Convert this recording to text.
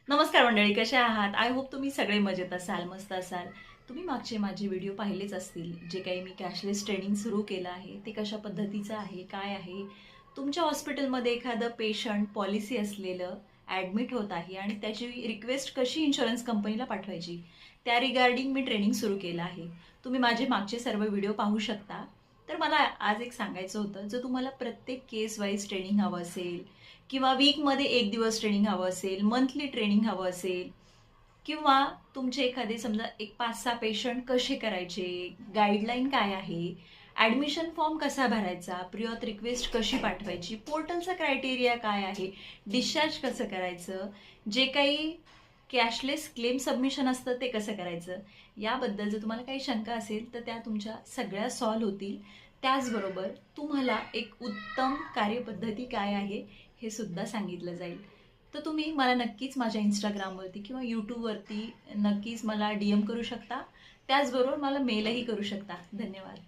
नमस्कार मंडळी, कशा आहात? आय होप तुम्ही सगळे मजेत असाल, मस्त असाल. तुम्ही मागचे माझे व्हिडिओ पाहिलेच असतील. जे काही मी कॅशलेस ट्रेनिंग सुरू केलं आहे ते कशा पद्धतीचं आहे, काय आहे. तुमच्या हॉस्पिटलमध्ये एखादं पेशंट पॉलिसी असलेलं ॲडमिट होत आहे आणि त्याची रिक्वेस्ट कशी इन्शुरन्स कंपनीला पाठवायची, त्या रिगार्डिंग मी ट्रेनिंग सुरू केलं आहे. तुम्ही माझे मागचे सर्व व्हिडिओ पाहू शकता. तर मला आज एक सांगायचं होतं, जर तुम्हाला प्रत्येक केस वाईज ट्रेनिंग हवं असेल किंवा वीकमध्ये एक दिवस ट्रेनिंग हवं असेल, मंथली ट्रेनिंग हवं असेल, किंवा तुमचे एखादे समजा एक 5-6 पेशंट कसे करायचे, गाईडलाईन काय आहे, ॲडमिशन फॉर्म कसा भरायचा, प्री ऑथ रिक्वेस्ट कशी पाठवायची, पोर्टलचा क्रायटेरिया काय आहे, डिस्चार्ज कसं करायचं, जे काही कॅशलेस क्लेम सबमिशन असतं ते कसं करायचं, याबद्दल जर तुम्हाला काही शंका असेल तर त्या तुमच्या सगळ्या सॉल्व्ह होतील. त्याचबरोबर तुम्हाला एक उत्तम कार्यपद्धती काय आहे हे सुद्धा सांगितलं जाईल. तर तुम्ही मला नक्कीच माझ्या इंस्टाग्रामवरती किंवा यूट्यूबवरती नक्कीच मला DM करू शकता. त्याचबरोबर मला मेलही करू शकता. धन्यवाद.